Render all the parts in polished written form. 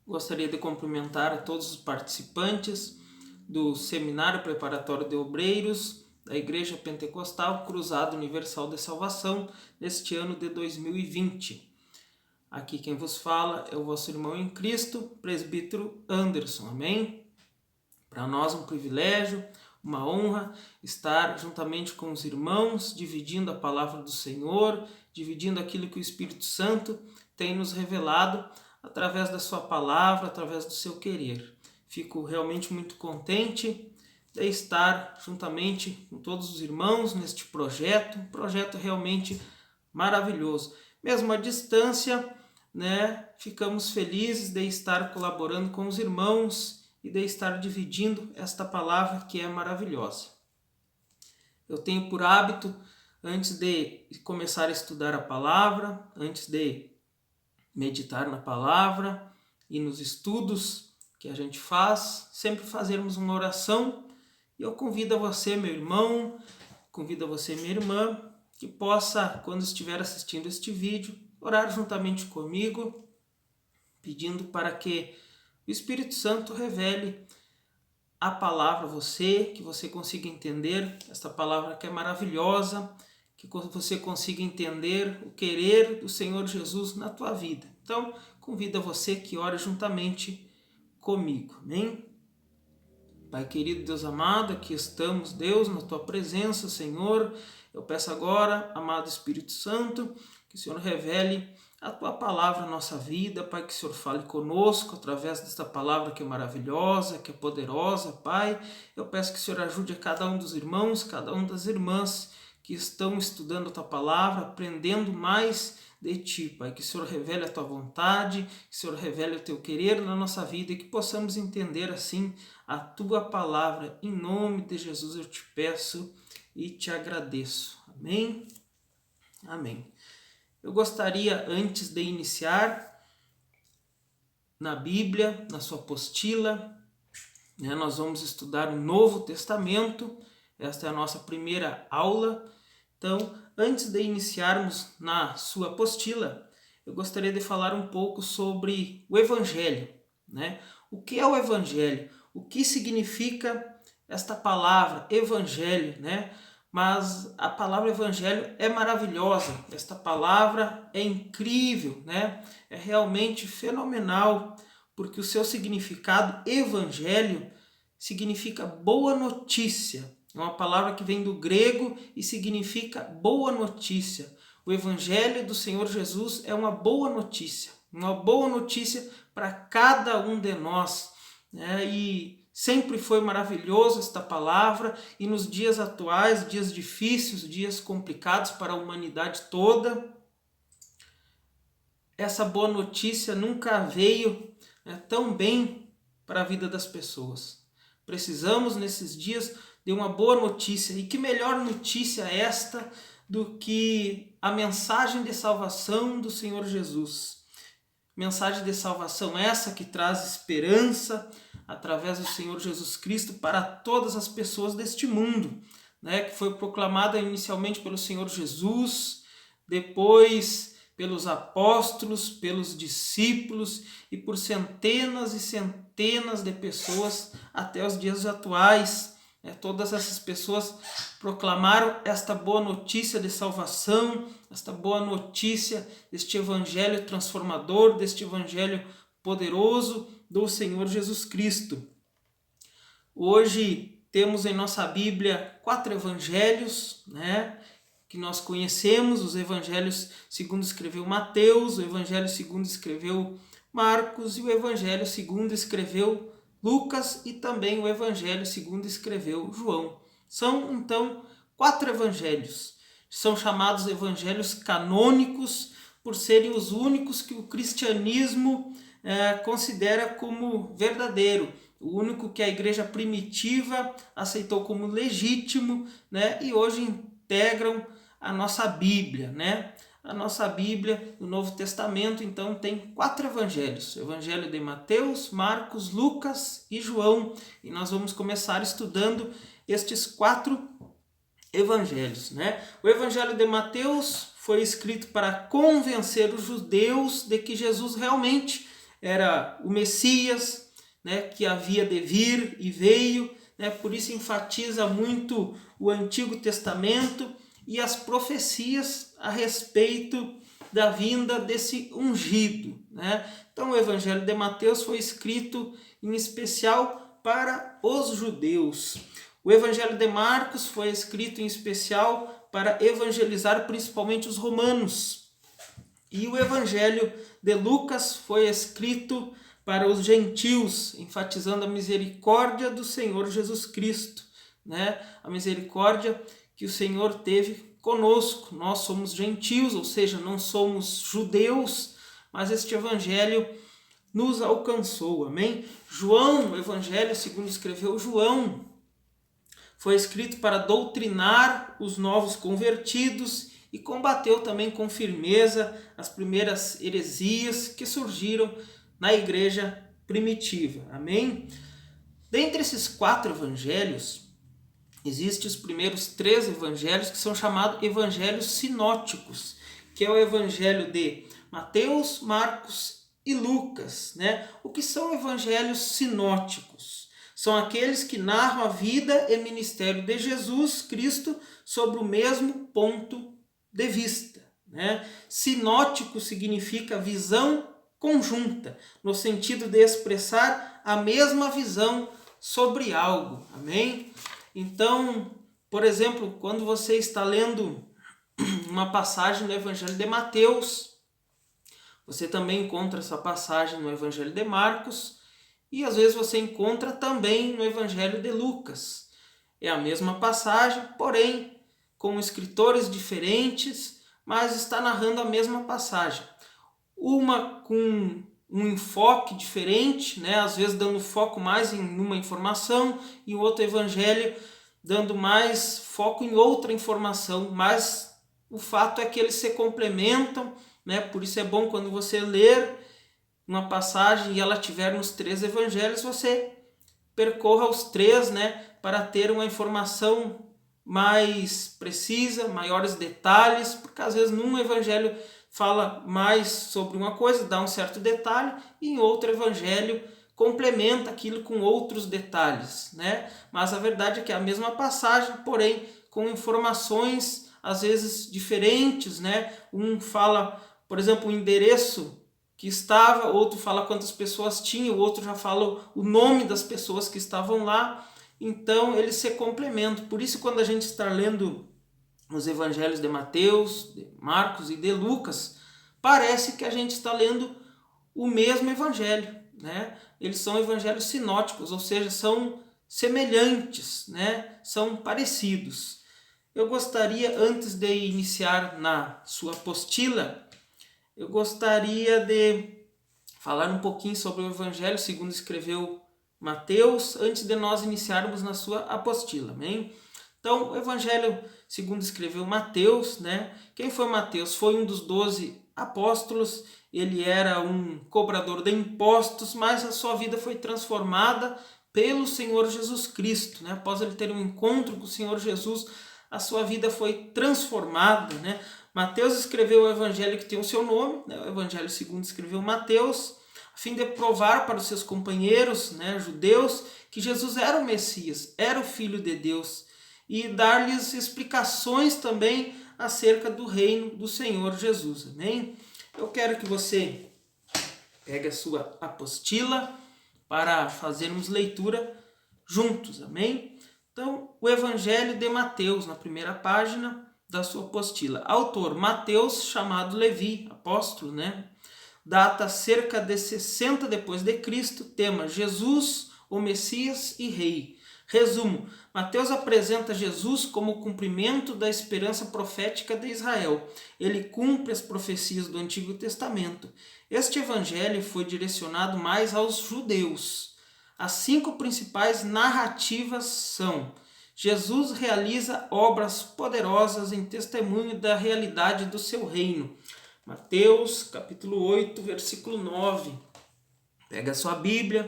Gostaria de cumprimentar a todos os participantes do Seminário Preparatório de Obreiros da Igreja Pentecostal Cruzado Universal de Salvação neste ano de 2020. Aqui quem vos fala é o vosso irmão em Cristo, presbítero Anderson, amém? Para nós um privilégio, uma honra estar juntamente com os irmãos, dividindo a palavra do Senhor, dividindo aquilo que o Espírito Santo tem nos revelado através da sua palavra, através do seu querer. Fico realmente muito contente de estar juntamente com todos os irmãos neste projeto, um projeto realmente maravilhoso. Mesmo à distância, ficamos felizes de estar colaborando com os irmãos e de estar dividindo esta palavra que é maravilhosa. Eu tenho por hábito, antes de começar a estudar a palavra, antes de meditar na palavra e nos estudos que a gente faz, sempre fazermos uma oração. E eu convido a você, meu irmão, convido a você, minha irmã, que possa, quando estiver assistindo este vídeo, orar juntamente comigo, pedindo para que o Espírito Santo revele a palavra a você, que você consiga entender esta palavra que é maravilhosa, que você consiga entender o querer do Senhor Jesus na tua vida. Então, convido a você que ore juntamente comigo, amém? Pai querido, Deus amado, aqui estamos, Deus, na tua presença, Senhor. Eu peço agora, amado Espírito Santo, que o Senhor revele a tua palavra na nossa vida, Pai, que o Senhor fale conosco através desta palavra que é maravilhosa, que é poderosa, Pai. Eu peço que o Senhor ajude a cada um dos irmãos, cada uma das irmãs que estão estudando a tua palavra, aprendendo mais de ti, Pai. Que o Senhor revele a tua vontade, que o Senhor revele o teu querer na nossa vida e que possamos entender assim a tua palavra. Em nome de Jesus eu te peço e te agradeço. Amém? Amém. Eu gostaria, antes de iniciar, na Bíblia, na sua apostila, nós vamos estudar o Novo Testamento. Esta é a nossa primeira aula. Então, antes de iniciarmos na sua apostila, eu gostaria de falar um pouco sobre o Evangelho. O que é o Evangelho? O que significa esta palavra, Evangelho? Mas a palavra Evangelho é maravilhosa, esta palavra é incrível, é realmente fenomenal, porque o seu significado, Evangelho, significa boa notícia. É uma palavra que vem do grego e significa boa notícia. O Evangelho do Senhor Jesus é uma boa notícia para cada um de nós. E sempre foi maravilhoso esta palavra, e nos dias atuais, dias difíceis, dias complicados para a humanidade toda, essa boa notícia nunca veio tão bem para a vida das pessoas. Precisamos nesses dias de uma boa notícia, e que melhor notícia esta do que a mensagem de salvação do Senhor Jesus. Mensagem de salvação essa que traz esperança através do Senhor Jesus Cristo para todas as pessoas deste mundo, que foi proclamada inicialmente pelo Senhor Jesus, depois pelos apóstolos, pelos discípulos e por centenas e centenas de pessoas até os dias atuais. Todas essas pessoas proclamaram esta boa notícia de salvação, esta boa notícia deste evangelho transformador, deste evangelho poderoso do Senhor Jesus Cristo. Hoje temos em nossa Bíblia 4 evangelhos, que nós conhecemos: os evangelhos segundo escreveu Mateus, o evangelho segundo escreveu Marcos e o evangelho segundo escreveu Lucas, e também o evangelho segundo escreveu João. São então 4 evangelhos. São chamados evangelhos canônicos por serem os únicos que o cristianismo considera como verdadeiro. O único que a igreja primitiva aceitou como legítimo, e hoje integram a nossa Bíblia, A nossa Bíblia, o Novo Testamento, então, tem 4 evangelhos. O evangelho de Mateus, Marcos, Lucas e João. E nós vamos começar estudando estes 4 evangelhos. O evangelho de Mateus foi escrito para convencer os judeus de que Jesus realmente era o Messias, né, que havia de vir e veio, né, por isso enfatiza muito o Antigo Testamento e as profecias a respeito da vinda desse ungido, né? Então o Evangelho de Mateus foi escrito em especial para os judeus. O Evangelho de Marcos foi escrito em especial para evangelizar principalmente os romanos. E o Evangelho de Lucas foi escrito para os gentios, enfatizando a misericórdia do Senhor Jesus Cristo, né? A misericórdia que o Senhor teve conosco. Nós somos gentios, ou seja, não somos judeus, mas este Evangelho nos alcançou, amém? João, o Evangelho segundo escreveu João, foi escrito para doutrinar os novos convertidos e combateu também com firmeza as primeiras heresias que surgiram na igreja primitiva. Amém? Dentre esses 4 evangelhos, existem os primeiros 3 evangelhos que são chamados evangelhos sinóticos, que é o evangelho de Mateus, Marcos e Lucas, né? O que são evangelhos sinóticos? São aqueles que narram a vida e ministério de Jesus Cristo sobre o mesmo ponto de vista, né? Sinótico significa visão conjunta, no sentido de expressar a mesma visão sobre algo, amém? Então, por exemplo, quando você está lendo uma passagem no Evangelho de Mateus, você também encontra essa passagem no Evangelho de Marcos e às vezes você encontra também no Evangelho de Lucas. É a mesma passagem, porém com escritores diferentes, mas está narrando a mesma passagem. Uma com um enfoque diferente, né? Às vezes dando foco mais em uma informação e o outro evangelho dando mais foco em outra informação, mas o fato é que eles se complementam, né? Por isso é bom quando você ler uma passagem e ela estiver nos 3 evangelhos, você percorra os 3, né? Para ter uma informação mais precisa, maiores detalhes, porque às vezes num evangelho fala mais sobre uma coisa, dá um certo detalhe, e em outro evangelho complementa aquilo com outros detalhes, né? Mas a verdade é que é a mesma passagem, porém com informações às vezes diferentes, né? Um fala, por exemplo, o endereço que estava, outro fala quantas pessoas tinha, o outro já fala o nome das pessoas que estavam lá. Então eles se complementam. Por isso, quando a gente está lendo os evangelhos de Mateus, de Marcos e de Lucas, parece que a gente está lendo o mesmo evangelho, né? Eles são evangelhos sinóticos, ou seja, são semelhantes, né? São parecidos. Eu gostaria, antes de iniciar na sua apostila, eu gostaria de falar um pouquinho sobre o evangelho segundo escreveu Mateus, antes de nós iniciarmos na sua apostila, amém? Então, o Evangelho segundo escreveu Mateus, né? Quem foi Mateus? Foi um dos 12 apóstolos, ele era um cobrador de impostos, mas a sua vida foi transformada pelo Senhor Jesus Cristo, né? Após ele ter um encontro com o Senhor Jesus, a sua vida foi transformada, né? Mateus escreveu o Evangelho que tem o seu nome, né? O Evangelho segundo escreveu Mateus, a fim de provar para os seus companheiros, né, judeus, que Jesus era o Messias, era o Filho de Deus, e dar-lhes explicações também acerca do reino do Senhor Jesus. Amém? Eu quero que você pegue a sua apostila para fazermos leitura juntos. Amém? Então, o Evangelho de Mateus, na primeira página da sua apostila. Autor, Mateus, chamado Levi, apóstolo, né? Data cerca de 60 depois de Cristo, tema Jesus, o Messias e Rei. Resumo, Mateus apresenta Jesus como o cumprimento da esperança profética de Israel. Ele cumpre as profecias do Antigo Testamento. Este evangelho foi direcionado mais aos judeus. As 5 principais narrativas são: Jesus realiza obras poderosas em testemunho da realidade do seu reino. Mateus, capítulo 8, versículo 9. Pega a sua Bíblia,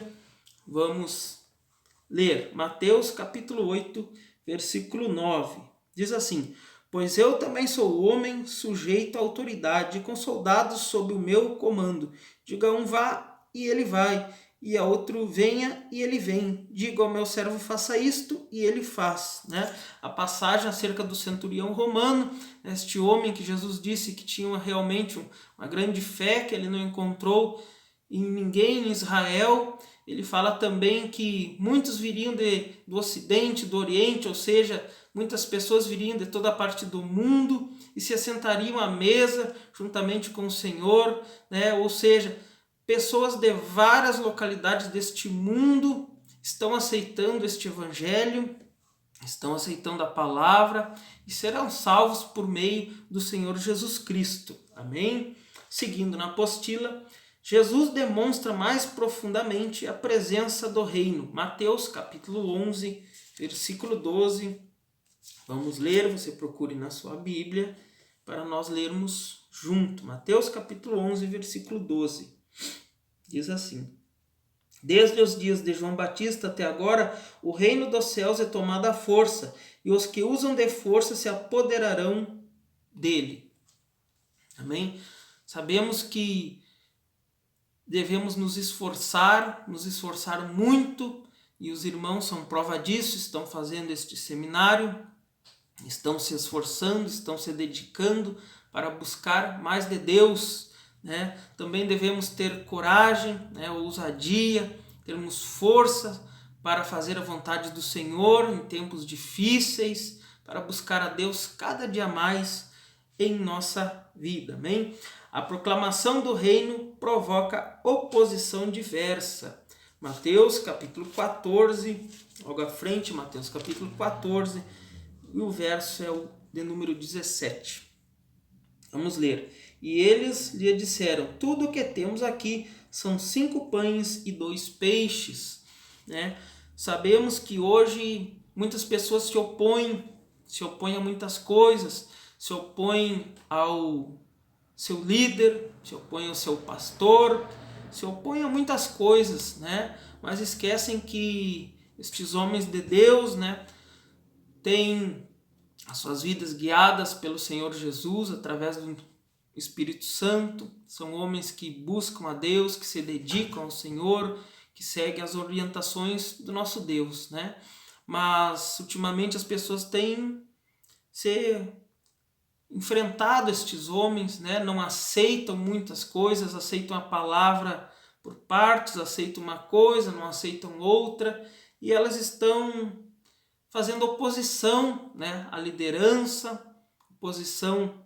vamos ler. Mateus, capítulo 8, versículo 9. Diz assim: Pois eu também sou homem sujeito à autoridade, com soldados sob o meu comando. Diga um vá e ele vai. E a outro, venha, e ele vem. Diga ao meu servo, faça isto, e ele faz. Né? A passagem acerca do centurião romano, este homem que Jesus disse que tinha realmente uma grande fé, que ele não encontrou em ninguém em Israel. Ele fala também que muitos viriam do Ocidente, do Oriente, ou seja, muitas pessoas viriam de toda a parte do mundo e se assentariam à mesa juntamente com o Senhor, né? Ou seja, pessoas de várias localidades deste mundo estão aceitando este evangelho, estão aceitando a palavra e serão salvos por meio do Senhor Jesus Cristo. Amém? Seguindo na apostila, Jesus demonstra mais profundamente a presença do reino. Mateus capítulo 11, versículo 12. Vamos ler, você procure na sua Bíblia para nós lermos junto. Mateus capítulo 11, versículo 12. Diz assim: desde os dias de João Batista até agora, o reino dos céus é tomado à força, e os que usam de força se apoderarão dele. Amém? Sabemos que devemos nos esforçar muito, e os irmãos são prova disso, estão fazendo este seminário, estão se esforçando, estão se dedicando para buscar mais de Deus, né? Também devemos ter coragem, né? Ousadia, termos força para fazer a vontade do Senhor em tempos difíceis, para buscar a Deus cada dia mais em nossa vida. Amém? A proclamação do reino provoca oposição diversa. Mateus capítulo 14, logo à frente, Mateus capítulo 14, e o verso é o de número 17. Vamos ler. E eles lhe disseram: tudo o que temos aqui são 5 pães e 2 peixes. Né? Sabemos que hoje muitas pessoas se opõem a muitas coisas, se opõem ao seu líder, se opõem ao seu pastor, se opõem a muitas coisas, né? Mas esquecem que estes homens de Deus, né, têm as suas vidas guiadas pelo Senhor Jesus através do Espírito Santo. São homens que buscam a Deus, que se dedicam ao Senhor, que seguem as orientações do nosso Deus, né? Mas ultimamente as pessoas têm se enfrentado estes homens, né? Não aceitam muitas coisas, aceitam a palavra por partes, aceitam uma coisa, não aceitam outra, e elas estão fazendo oposição, né, à liderança, oposição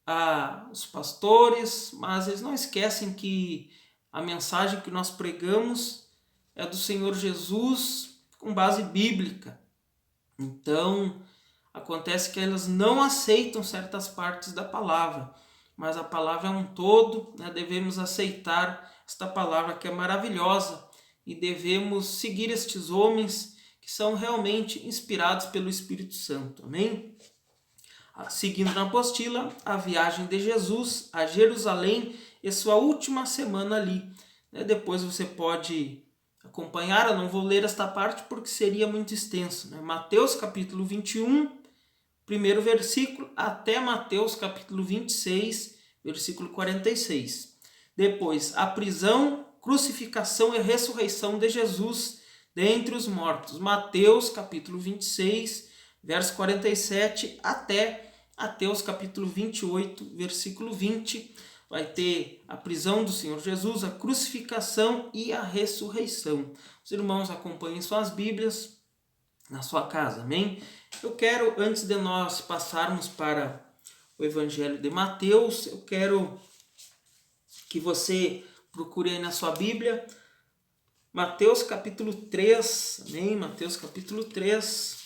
aos pastores, mas eles não esquecem que a mensagem que nós pregamos é do Senhor Jesus com base bíblica. Então, acontece que elas não aceitam certas partes da palavra, mas a palavra é um todo, né? Devemos aceitar esta palavra que é maravilhosa e devemos seguir estes homens que são realmente inspirados pelo Espírito Santo. Amém? Seguindo na apostila, a viagem de Jesus a Jerusalém e sua última semana ali. Depois você pode acompanhar, eu não vou ler esta parte porque seria muito extenso. Mateus capítulo 21, primeiro versículo, até Mateus capítulo 26, versículo 46. Depois, a prisão, crucificação e ressurreição de Jesus dentre os mortos. Mateus capítulo 26, verso 47 até Mateus capítulo 28, versículo 20. Vai ter a prisão do Senhor Jesus, a crucificação e a ressurreição. Os irmãos acompanhem suas Bíblias na sua casa, amém? Eu quero, antes de nós passarmos para o Evangelho de Mateus, eu quero que você procure aí na sua Bíblia Mateus capítulo 3, amém? Mateus capítulo 3,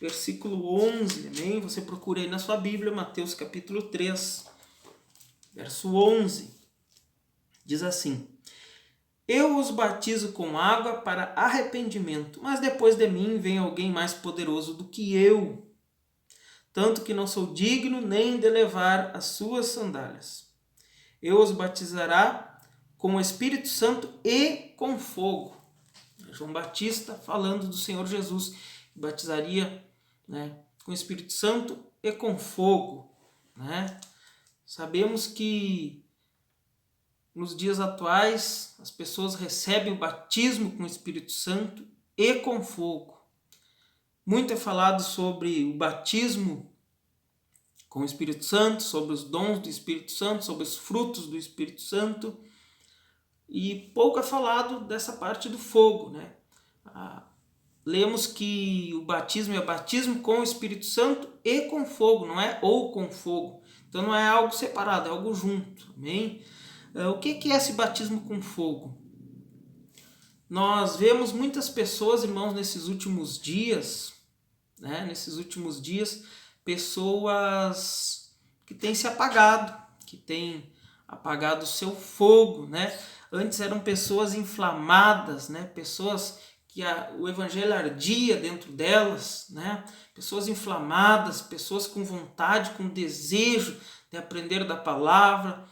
versículo 11, amém? Você procure aí na sua Bíblia Mateus capítulo 3, verso 11. Diz assim: eu os batizo com água para arrependimento, mas depois de mim vem alguém mais poderoso do que eu, tanto que não sou digno nem de levar as suas sandálias. Eu os batizará com o Espírito Santo e com fogo. João Batista falando do Senhor Jesus, que batizaria, né, com o Espírito Santo e com fogo. Né? Sabemos que nos dias atuais, as pessoas recebem o batismo com o Espírito Santo e com fogo. Muito é falado sobre o batismo com o Espírito Santo, sobre os dons do Espírito Santo, sobre os frutos do Espírito Santo, e pouco é falado dessa parte do fogo, né? Lemos que o batismo é batismo com o Espírito Santo e com fogo, não é ou com fogo. Então não é algo separado, é algo junto. Amém? O que é esse batismo com fogo? Nós vemos muitas pessoas, irmãos, nesses últimos dias, pessoas que têm se apagado, que têm apagado o seu fogo, né? Antes eram pessoas inflamadas, né? Pessoas que o evangelho ardia dentro delas, né? Pessoas inflamadas, pessoas com vontade, com desejo de aprender da palavra,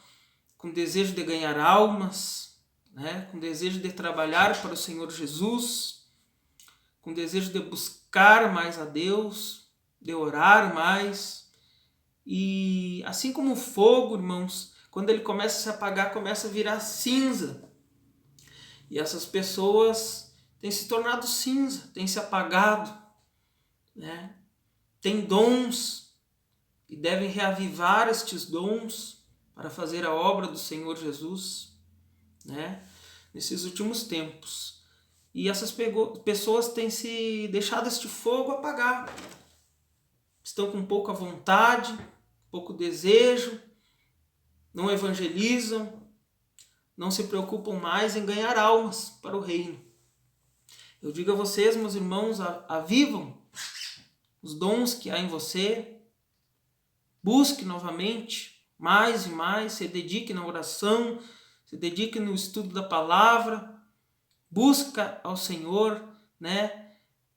com desejo de ganhar almas, né? Com desejo de trabalhar para o Senhor Jesus, com desejo de buscar mais a Deus, de orar mais. E assim como o fogo, irmãos, quando ele começa a se apagar, começa a virar cinza. E essas pessoas têm se tornado cinza, têm se apagado, né? Têm dons e devem reavivar estes dons para fazer a obra do Senhor Jesus, né? Nesses últimos tempos. E essas pessoas têm se deixado este fogo apagar. Estão com pouca vontade, pouco desejo, não evangelizam, não se preocupam mais em ganhar almas para o reino. Eu digo a vocês, meus irmãos, avivam os dons que há em você, busque novamente, mais e mais, se dedique na oração, se dedique no estudo da palavra, busca ao Senhor, né?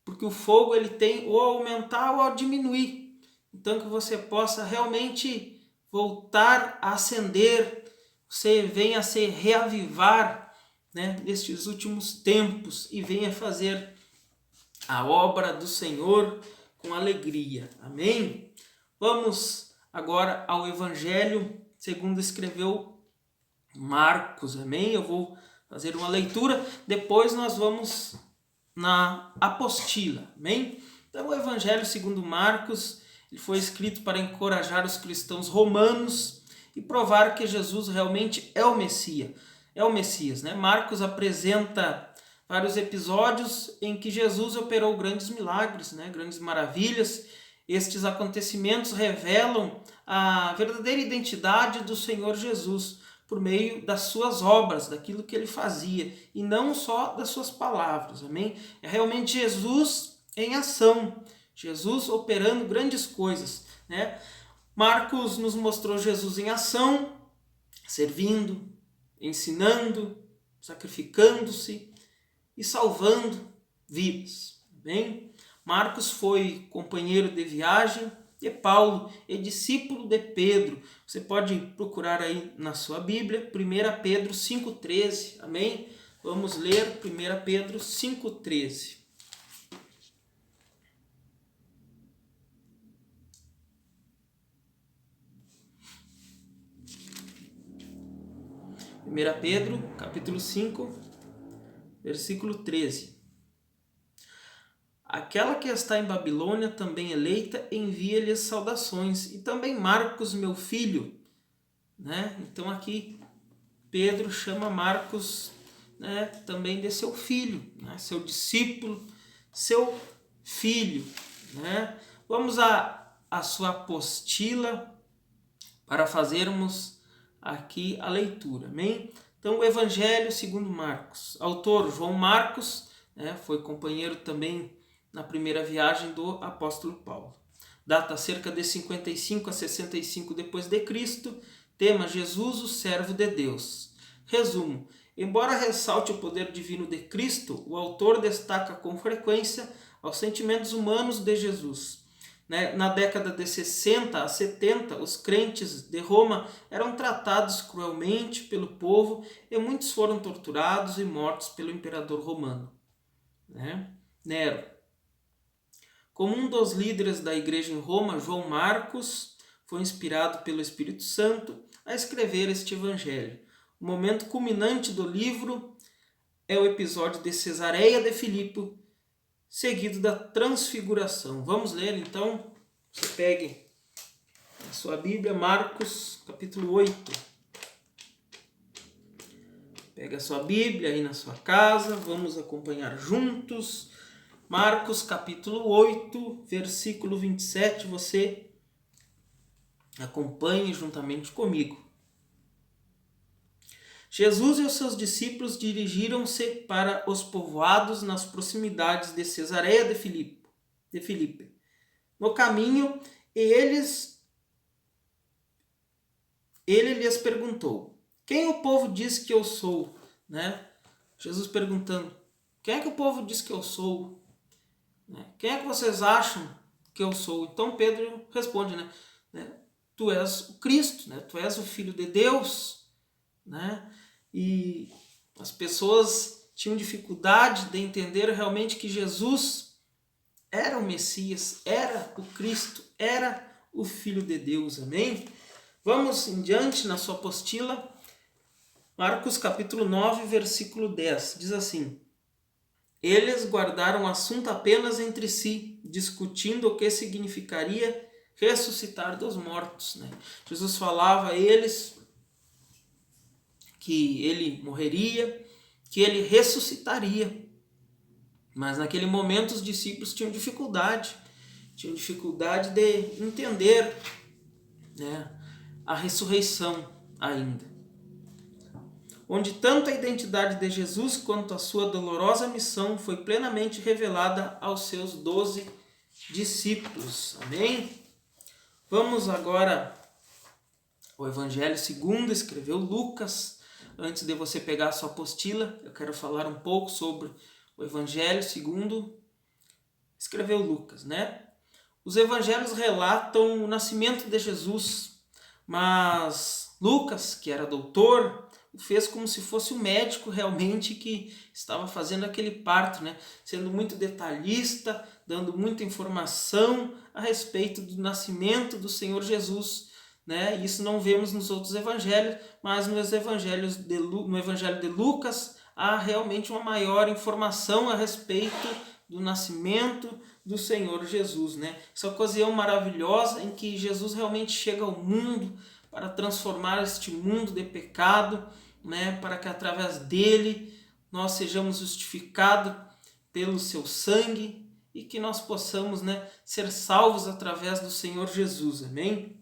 Porque o fogo ele tem ou a aumentar ou a diminuir. Então que você possa realmente voltar a acender, você venha a se reavivar, né, nestes últimos tempos e venha fazer a obra do Senhor com alegria. Amém? Vamos agora ao Evangelho segundo escreveu Marcos. Amém? Eu vou fazer uma leitura, depois nós vamos na apostila. Amém? Então o Evangelho segundo Marcos, ele foi escrito para encorajar os cristãos romanos e provar que Jesus realmente é o Messias, né? Marcos apresenta vários episódios em que Jesus operou grandes milagres, né? Grandes maravilhas. Estes acontecimentos revelam a verdadeira identidade do Senhor Jesus por meio das suas obras, daquilo que ele fazia, e não só das suas palavras. Amém? É realmente Jesus em ação, Jesus operando grandes coisas, né? Marcos nos mostrou Jesus em ação, servindo, ensinando, sacrificando-se e salvando vidas. Bem, Marcos foi companheiro de viagem de Paulo e discípulo de Pedro. Você pode procurar aí na sua Bíblia, 1 Pedro 5,13. Amém? Vamos ler 1 Pedro 5,13. 1 Pedro, capítulo 5, versículo 13. Aquela que está em Babilônia, também eleita, envia-lhes saudações. E também Marcos, meu filho. Né? Então aqui Pedro chama Marcos, né, também de seu filho, né? Seu discípulo, seu filho. Né? Vamos à sua apostila para fazermos aqui a leitura. Amém? Então o Evangelho segundo Marcos. Autor João Marcos, né, foi companheiro também na primeira viagem do apóstolo Paulo. Data cerca de 55 a 65 depois de Cristo. Tema: Jesus, o servo de Deus. Resumo: embora ressalte o poder divino de Cristo, o autor destaca com frequência aos sentimentos humanos de Jesus. Na década de 60 a 70, os crentes de Roma eram tratados cruelmente pelo povo e muitos foram torturados e mortos pelo imperador romano, né? Nero. Como um dos líderes da igreja em Roma, João Marcos foi inspirado pelo Espírito Santo a escrever este evangelho. O momento culminante do livro é o episódio de Cesareia de Filipe, seguido da transfiguração. Vamos ler então. Você pegue a sua Bíblia, Marcos capítulo 8. Pega a sua Bíblia aí na sua casa, vamos acompanhar juntos. Marcos capítulo 8, versículo 27, você acompanhe juntamente comigo. Jesus e os seus discípulos dirigiram-se para os povoados nas proximidades de Cesareia de Filipe. No caminho, ele lhes perguntou: quem o povo diz que eu sou? Né? Jesus perguntando: quem é que o povo diz que eu sou? Quem é que vocês acham que eu sou? Então Pedro responde, tu és o Cristo, tu és o Filho de Deus. E as pessoas tinham dificuldade de entender realmente que Jesus era o Messias, era o Cristo, era o Filho de Deus. Amém? Vamos em diante na sua apostila. Marcos capítulo 9, versículo 10, diz assim: eles guardaram assunto apenas entre si, discutindo o que significaria ressuscitar dos mortos. Jesus falava a eles que ele morreria, que ele ressuscitaria. Mas naquele momento os discípulos tinham dificuldade de entender a ressurreição ainda. Onde tanto a identidade de Jesus quanto a sua dolorosa missão foi plenamente revelada aos seus 12 discípulos. Amém? Vamos agora ao Evangelho segundo escreveu Lucas. Antes de você pegar a sua apostila, eu quero falar um pouco sobre o Evangelho segundo escreveu Lucas, Os evangelhos relatam o nascimento de Jesus, mas Lucas, que era doutor, o fez como se fosse o médico realmente que estava fazendo aquele parto, sendo muito detalhista, dando muita informação a respeito do nascimento do Senhor Jesus. Isso não vemos nos outros evangelhos, mas no Evangelho de Lucas há realmente uma maior informação a respeito do nascimento do Senhor Jesus. Essa ocasião maravilhosa em que Jesus realmente chega ao mundo para transformar este mundo de pecado, para que através dele nós sejamos justificados pelo seu sangue e que nós possamos ser salvos através do Senhor Jesus. Amém?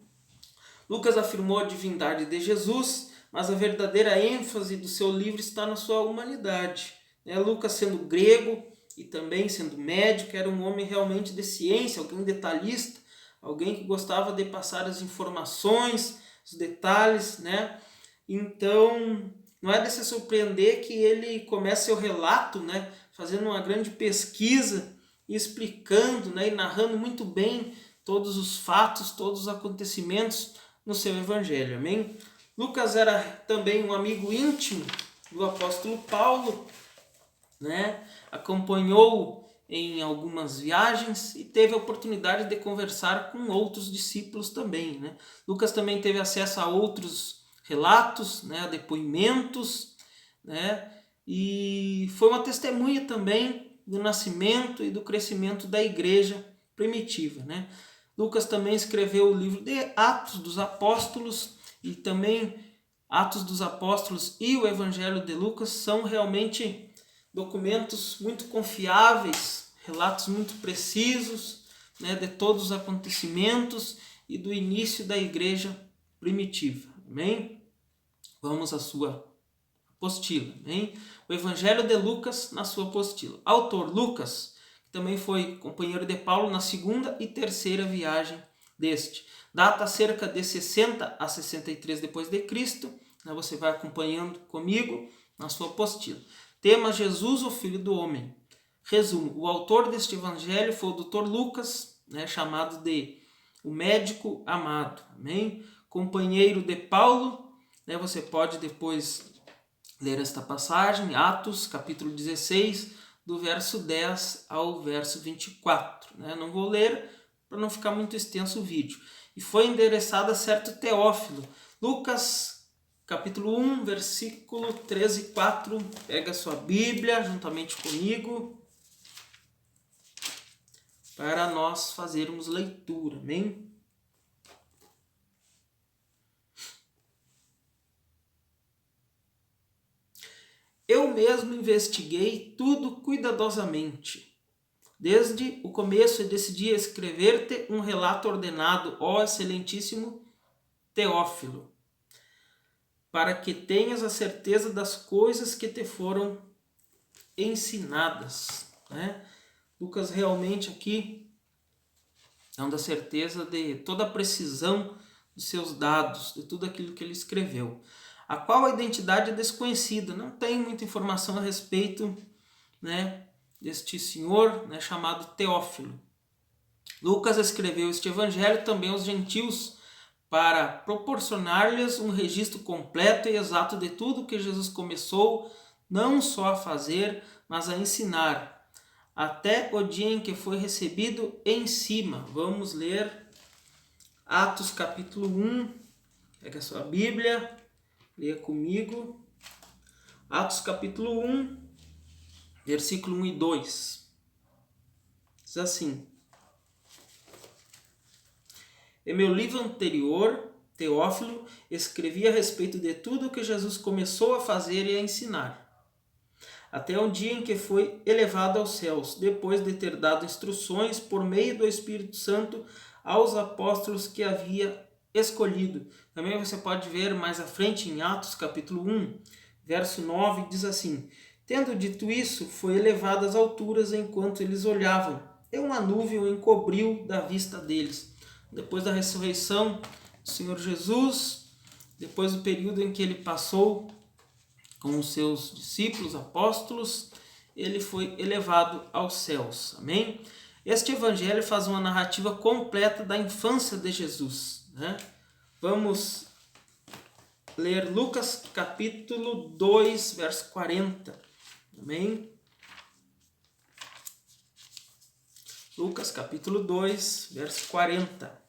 Lucas afirmou a divindade de Jesus, mas a verdadeira ênfase do seu livro está na sua humanidade. Lucas, sendo grego e também sendo médico, era um homem realmente de ciência, alguém detalhista, alguém que gostava de passar as informações, os detalhes, Então, não é de se surpreender que ele comece seu relato, fazendo uma grande pesquisa e explicando, e narrando muito bem todos os fatos, todos os acontecimentos no seu evangelho. Amém? Lucas era também um amigo íntimo do apóstolo Paulo, acompanhou em algumas viagens e teve a oportunidade de conversar com outros discípulos também. Lucas também teve acesso a outros relatos, depoimentos, e foi uma testemunha também do nascimento e do crescimento da igreja primitiva. Lucas também escreveu o livro de Atos dos Apóstolos, e também Atos dos Apóstolos e o Evangelho de Lucas são realmente documentos muito confiáveis, relatos muito precisos, de todos os acontecimentos e do início da igreja primitiva. Amém? Vamos à sua apostila. Amém? O Evangelho de Lucas na sua apostila. Autor Lucas, que também foi companheiro de Paulo na segunda e terceira viagem deste. Data cerca de 60 a 63 depois de Cristo. Você vai acompanhando comigo na sua apostila. Tema: Jesus, o Filho do Homem. Resumo: o autor deste evangelho foi o Dr. Lucas, chamado de o médico amado. Amém? Companheiro de Paulo. Você pode depois ler esta passagem, Atos, capítulo 16, do verso 10 ao verso 24. Não vou ler para não ficar muito extenso o vídeo. E foi endereçado a certo Teófilo. Lucas capítulo 1, versículo 13 e 4. Pega a sua Bíblia juntamente comigo para nós fazermos leitura, amém? Eu mesmo investiguei tudo cuidadosamente, desde o começo, e decidi escrever-te um relato ordenado, ó excelentíssimo Teófilo, para que tenhas a certeza das coisas que te foram ensinadas, né? Lucas realmente aqui dando a certeza de toda a precisão dos seus dados, de tudo aquilo que ele escreveu, a qual a identidade é desconhecida, não tem muita informação a respeito, né, deste senhor, né, chamado Teófilo. Lucas escreveu este evangelho também aos gentios para proporcionar-lhes um registro completo e exato de tudo que Jesus começou não só a fazer, mas a ensinar, até o dia em que foi recebido em cima. Vamos ler Atos capítulo 1, pega a sua Bíblia, leia comigo. Atos capítulo 1, versículo 1 e 2. Diz assim: em meu livro anterior, Teófilo, escrevi a respeito de tudo que Jesus começou a fazer e a ensinar, até o dia em que foi elevado aos céus, depois de ter dado instruções por meio do Espírito Santo aos apóstolos que havia escolhido. Também você pode ver mais à frente em Atos capítulo 1, verso 9, diz assim: tendo dito isso, foi elevado às alturas enquanto eles olhavam, e uma nuvem o encobriu da vista deles. Depois da ressurreição do Senhor Jesus, depois do período em que ele passou com os seus discípulos, apóstolos, ele foi elevado aos céus. Amém? Este evangelho faz uma narrativa completa da infância de Jesus, né? Vamos ler Lucas capítulo 2, verso 40. Amém? Lucas capítulo 2, verso 40.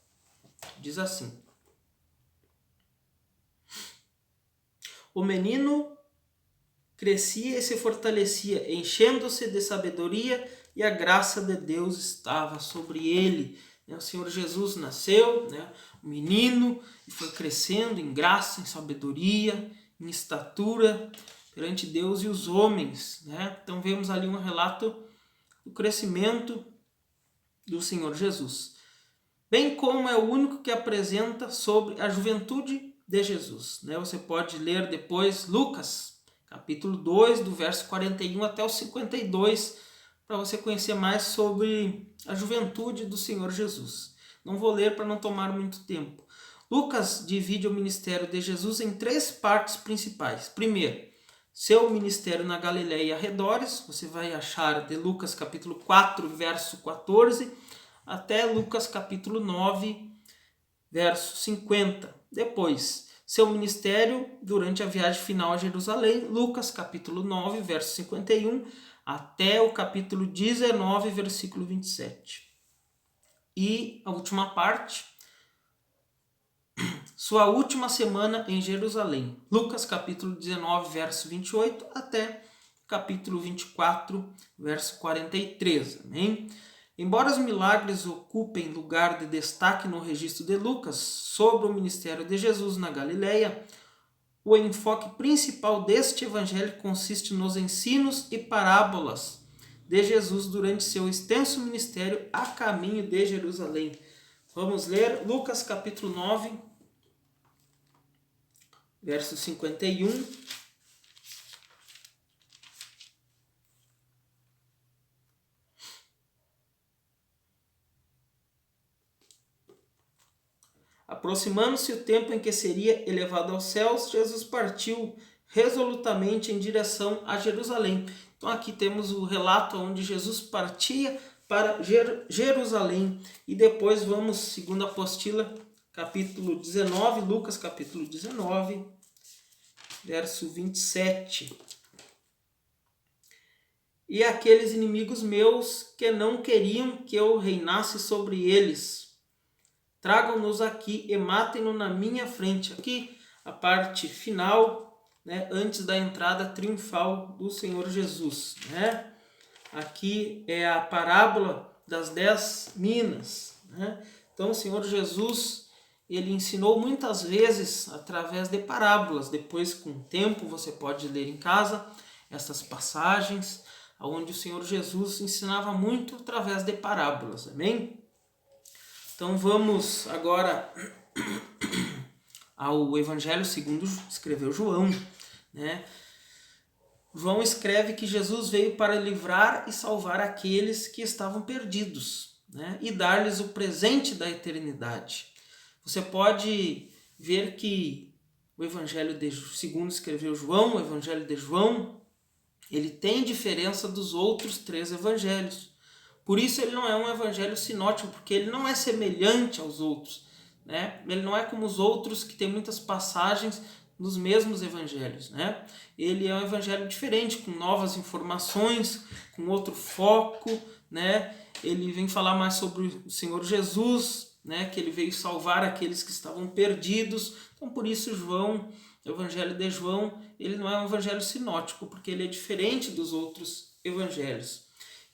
Diz assim: o menino crescia e se fortalecia, enchendo-se de sabedoria, e a graça de Deus estava sobre ele. O Senhor Jesus nasceu, né, um menino, e foi crescendo em graça, em sabedoria, em estatura perante Deus e os homens, né? Então vemos ali um relato do crescimento do Senhor Jesus, bem como é o único que apresenta sobre a juventude de Jesus, né? Você pode ler depois Lucas capítulo 2, do verso 41 até o 52, para você conhecer mais sobre a juventude do Senhor Jesus. Não vou ler para não tomar muito tempo. Lucas divide o ministério de Jesus em 3 partes principais. Primeiro, seu ministério na Galileia e arredores. Você vai achar de Lucas capítulo 4, verso 14, até Lucas capítulo 9, verso 50. Depois, seu ministério durante a viagem final a Jerusalém, Lucas capítulo 9, verso 51, até o capítulo 19, versículo 27. E a última parte, sua última semana em Jerusalém, Lucas capítulo 19, verso 28, até capítulo 24, verso 43. Amém? Embora os milagres ocupem lugar de destaque no registro de Lucas sobre o ministério de Jesus na Galileia, o enfoque principal deste evangelho consiste nos ensinos e parábolas de Jesus durante seu extenso ministério a caminho de Jerusalém. Vamos ler Lucas capítulo 9, verso 51. Aproximando-se o tempo em que seria elevado aos céus, Jesus partiu resolutamente em direção a Jerusalém. Então aqui temos o relato onde Jesus partia para Jerusalém. E depois vamos, segundo a apostila, capítulo 19, Lucas capítulo 19, verso 27. E aqueles inimigos meus que não queriam que eu reinasse sobre eles, tragam-nos aqui e matem-no na minha frente. Aqui a parte final, né, antes da entrada triunfal do Senhor Jesus, né? Aqui é a parábola das 10 minas, né? Então o Senhor Jesus, ele ensinou muitas vezes através de parábolas. Depois, com o tempo, você pode ler em casa essas passagens onde o Senhor Jesus ensinava muito através de parábolas, amém? Então vamos agora ao Evangelho segundo escreveu João, né? João escreve que Jesus veio para livrar e salvar aqueles que estavam perdidos, né? E dar-lhes o presente da eternidade. Você pode ver que o Evangelho segundo escreveu João, o Evangelho de João, ele tem diferença dos outros 3 evangelhos. Por isso ele não é um evangelho sinótico, porque ele não é semelhante aos outros, né? Ele não é como os outros que tem muitas passagens nos mesmos evangelhos, né? Ele é um evangelho diferente, com novas informações, com outro foco, né? Ele vem falar mais sobre o Senhor Jesus, né? Que ele veio salvar aqueles que estavam perdidos. Então por isso João, o Evangelho de João, ele não é um evangelho sinótico, porque ele é diferente dos outros evangelhos.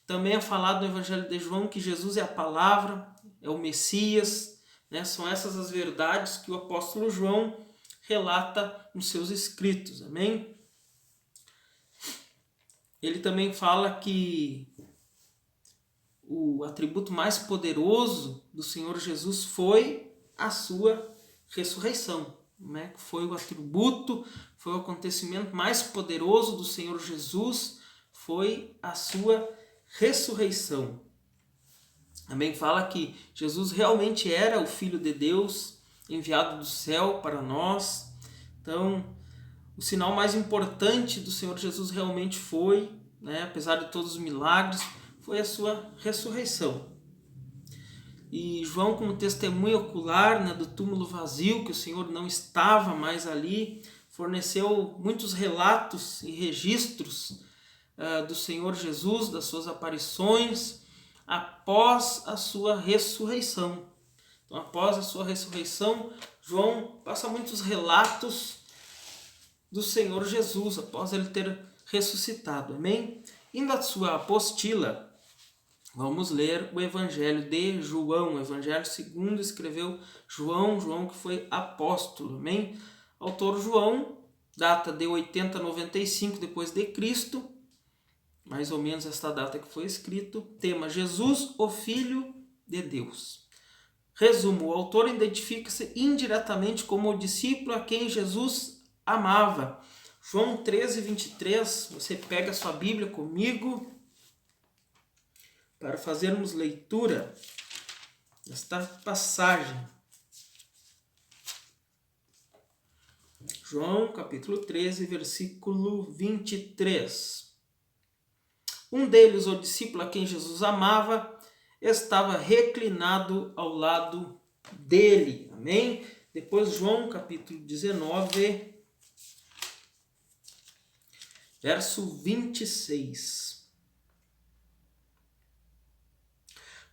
Também é falado no Evangelho de João que Jesus é a palavra, é o Messias, né? São essas as verdades que o apóstolo João relata nos seus escritos, amém? Ele também fala que o atributo mais poderoso do Senhor Jesus foi a sua ressurreição, né? Foi o atributo, foi o acontecimento mais poderoso do Senhor Jesus, foi a sua ressurreição. Também fala que Jesus realmente era o Filho de Deus, enviado do céu para nós. Então, o sinal mais importante do Senhor Jesus realmente foi, né, apesar de todos os milagres, foi a sua ressurreição. E João, como testemunha ocular, né, do túmulo vazio, que o Senhor não estava mais ali, forneceu muitos relatos e registros do Senhor Jesus, das suas aparições, após a sua ressurreição. Então, após a sua ressurreição, João passa muitos relatos do Senhor Jesus, após ele ter ressuscitado, amém? Indo à sua apostila, vamos ler o Evangelho de João, o Evangelho segundo escreveu João, João que foi apóstolo, amém? Autor João, data de 80 a 95 depois de Cristo, mais ou menos esta data que foi escrito. Tema: Jesus, o Filho de Deus. Resumo: o autor identifica-se indiretamente como o discípulo a quem Jesus amava. João 13, 23, você pega a sua Bíblia comigo para fazermos leitura desta passagem. João capítulo 13, versículo 23. Um deles, o discípulo a quem Jesus amava, estava reclinado ao lado dele. Amém? Depois João capítulo 19, verso 26.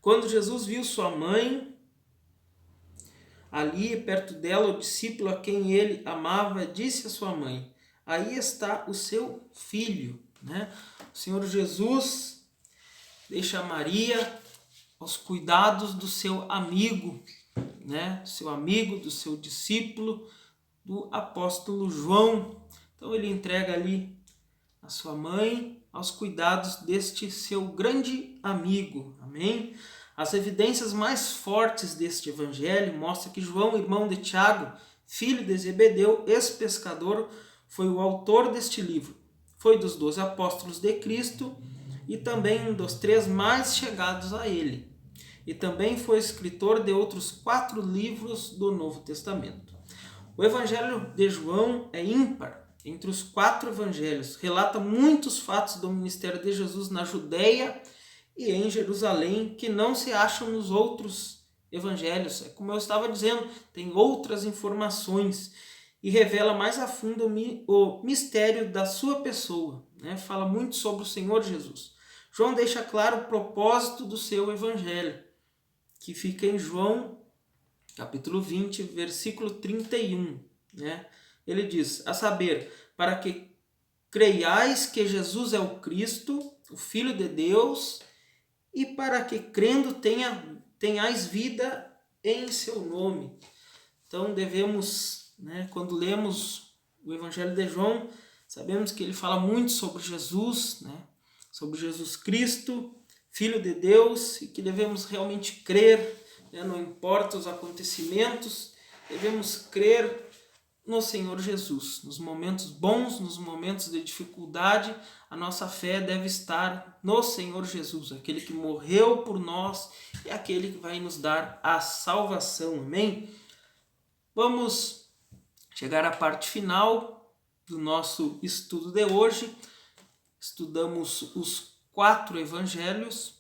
Quando Jesus viu sua mãe ali perto dela, o discípulo a quem ele amava disse à sua mãe: aí está o seu filho, né? O Senhor Jesus deixa Maria aos cuidados do seu amigo, né? Do seu amigo, do seu discípulo, do apóstolo João. Então ele entrega ali a sua mãe aos cuidados deste seu grande amigo, amém? As evidências mais fortes deste evangelho mostram que João, irmão de Tiago, filho de Zebedeu, ex-pescador, foi o autor deste livro. Foi dos 12 apóstolos de Cristo e também um dos 3 mais chegados a ele. E também foi escritor de outros 4 livros do Novo Testamento. O Evangelho de João é ímpar entre os 4 evangelhos. Relata muitos fatos do ministério de Jesus na Judeia e em Jerusalém que não se acham nos outros evangelhos. É como eu estava dizendo, tem outras informações e revela mais a fundo o mistério da sua pessoa, né? Fala muito sobre o Senhor Jesus. João deixa claro o propósito do seu evangelho, que fica em João capítulo 20, versículo 31, né? ele diz, a saber, para que creiais que Jesus é o Cristo, o Filho de Deus, e para que crendo tenhais vida em seu nome. Então devemos, quando lemos o Evangelho de João, sabemos que ele fala muito sobre Jesus, sobre Jesus Cristo, Filho de Deus, e que devemos realmente crer, não importa os acontecimentos, devemos crer no Senhor Jesus. Nos momentos bons, nos momentos de dificuldade, a nossa fé deve estar no Senhor Jesus, aquele que morreu por nós e aquele que vai nos dar a salvação. Amém? Vamos chegar à parte final do nosso estudo de hoje. Estudamos os 4 evangelhos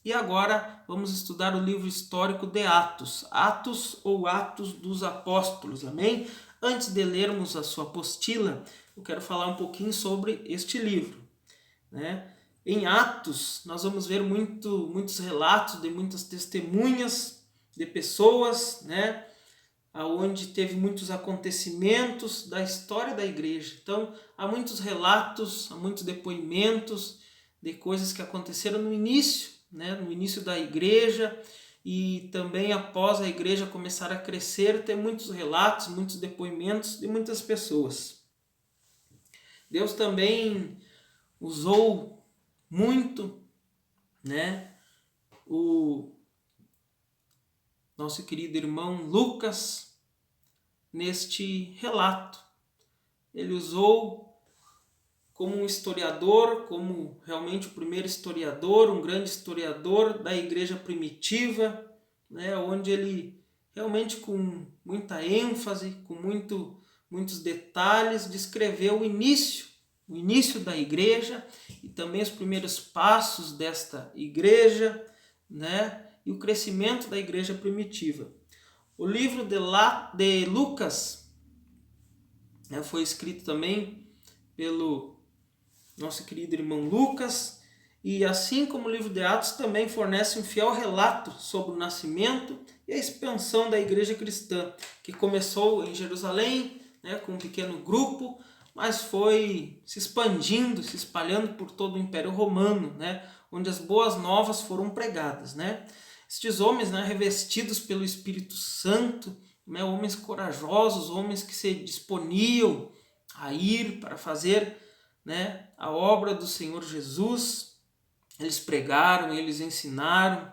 e agora vamos estudar o livro histórico de Atos. Atos ou Atos dos Apóstolos. Amém? Antes de lermos a sua apostila, eu quero falar um pouquinho sobre este livro. Em Atos, nós vamos ver muitos relatos de muitas testemunhas de pessoas, onde teve muitos acontecimentos da história da igreja. Então, há muitos relatos, há muitos depoimentos de coisas que aconteceram no início da igreja, e também após a igreja começar a crescer, tem muitos relatos, muitos depoimentos de muitas pessoas. Deus também usou muito, o nosso querido irmão Lucas neste relato. Ele usou como um historiador, como realmente o primeiro historiador, um grande historiador da igreja primitiva, onde ele realmente com muita ênfase, com muitos detalhes, descreveu o início da igreja e também os primeiros passos desta igreja, e o crescimento da igreja primitiva. O livro de Lucas foi escrito também pelo nosso querido irmão Lucas, e assim como o livro de Atos também fornece um fiel relato sobre o nascimento e a expansão da igreja cristã, que começou em Jerusalém, com um pequeno grupo, mas foi se expandindo, se espalhando por todo o Império Romano, onde as boas novas foram pregadas. Estes homens, revestidos pelo Espírito Santo, homens corajosos, homens que se disponiam a ir para fazer a obra do Senhor Jesus. Eles pregaram, eles ensinaram,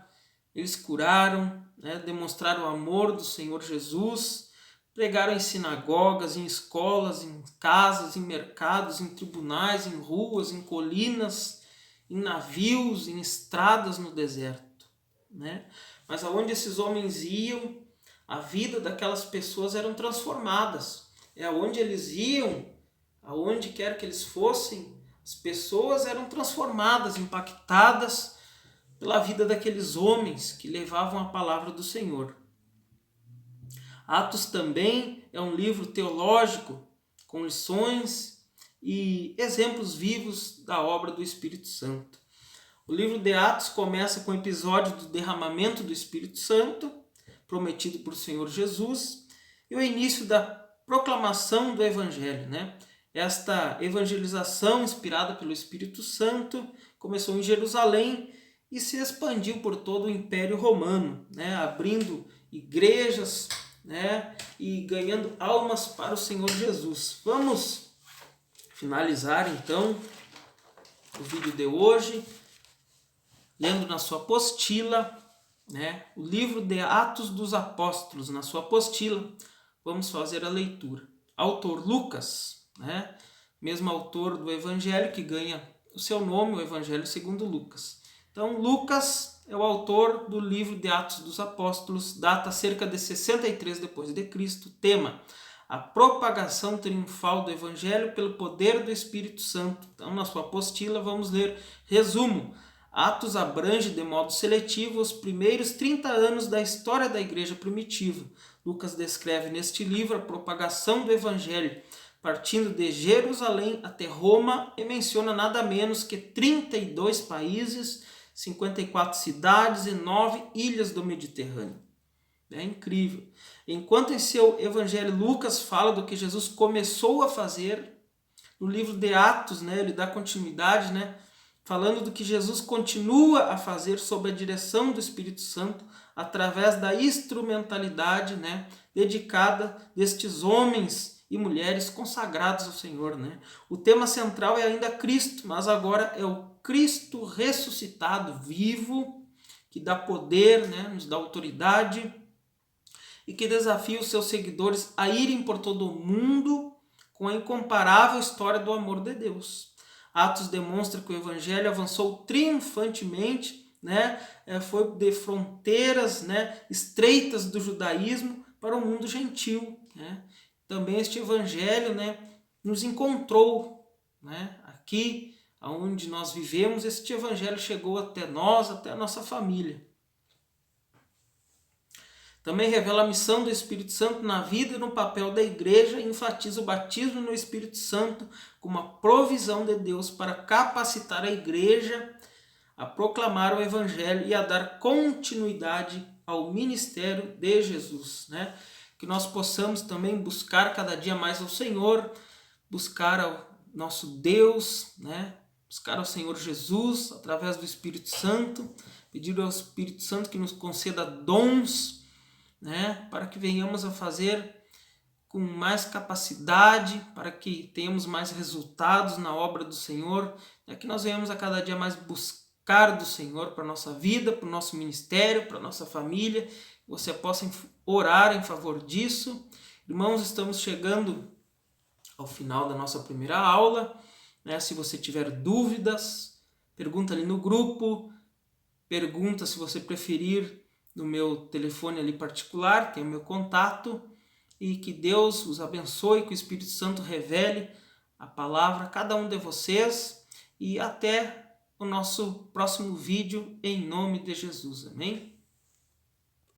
eles curaram, demonstraram o amor do Senhor Jesus, pregaram em sinagogas, em escolas, em casas, em mercados, em tribunais, em ruas, em colinas, em navios, em estradas no deserto. Mas aonde esses homens iam, a vida daquelas pessoas eram transformadas. Aonde eles iam, aonde quer que eles fossem, as pessoas eram transformadas, impactadas pela vida daqueles homens que levavam a palavra do Senhor. Atos também é um livro teológico com lições e exemplos vivos da obra do Espírito Santo. O livro de Atos começa com o episódio do derramamento do Espírito Santo, prometido por Senhor Jesus, e o início da proclamação do Evangelho. Esta evangelização inspirada pelo Espírito Santo começou em Jerusalém e se expandiu por todo o Império Romano, abrindo igrejas, e ganhando almas para o Senhor Jesus. Vamos finalizar então o vídeo de hoje lendo na sua apostila, o livro de Atos dos Apóstolos. Na sua apostila vamos fazer a leitura. Autor Lucas, mesmo autor do Evangelho que ganha o seu nome, o Evangelho segundo Lucas. Então Lucas é o autor do livro de Atos dos Apóstolos, data cerca de 63 depois de Cristo, tema: a propagação triunfal do Evangelho pelo poder do Espírito Santo. Então, na sua apostila, vamos ler resumo. Atos abrange de modo seletivo os primeiros 30 anos da história da igreja primitiva. Lucas descreve neste livro a propagação do Evangelho, partindo de Jerusalém até Roma, e menciona nada menos que 32 países, 54 cidades e 9 ilhas do Mediterrâneo. É incrível. Enquanto em seu evangelho Lucas fala do que Jesus começou a fazer, no livro de Atos, né, ele dá continuidade, né, falando do que Jesus continua a fazer sob a direção do Espírito Santo, através da instrumentalidade, né, dedicada destes homens e mulheres consagrados ao Senhor, né. O tema central é ainda Cristo, mas agora é o Cristo ressuscitado, vivo, que dá poder, né, nos dá autoridade e que desafia os seus seguidores a irem por todo o mundo com a incomparável história do amor de Deus. Atos demonstra que o Evangelho avançou triunfantemente, né? Foi de fronteiras, né, estreitas do judaísmo para o mundo gentil. Né? Também este Evangelho, né, nos encontrou, né? Aqui onde nós vivemos, este Evangelho chegou até nós, até a nossa família. Também revela a missão do Espírito Santo na vida e no papel da igreja e enfatiza o batismo no Espírito Santo como uma provisão de Deus para capacitar a igreja a proclamar o Evangelho e a dar continuidade ao ministério de Jesus. Né? Que nós possamos também buscar cada dia mais ao Senhor, buscar ao nosso Deus, né? Buscar ao Senhor Jesus através do Espírito Santo, pedir ao Espírito Santo que nos conceda dons, né, para que venhamos a fazer com mais capacidade, para que tenhamos mais resultados na obra do Senhor, que nós venhamos a cada dia mais buscar do Senhor para a nossa vida, para o nosso ministério, para a nossa família, que você possa orar em favor disso. Irmãos, estamos chegando ao final da nossa primeira aula, né? Se você tiver dúvidas, pergunta ali no grupo, pergunta se você preferir no meu telefone ali particular, tem o meu contato, e que Deus os abençoe, que o Espírito Santo revele a palavra a cada um de vocês, e até o nosso próximo vídeo, em nome de Jesus. Amém?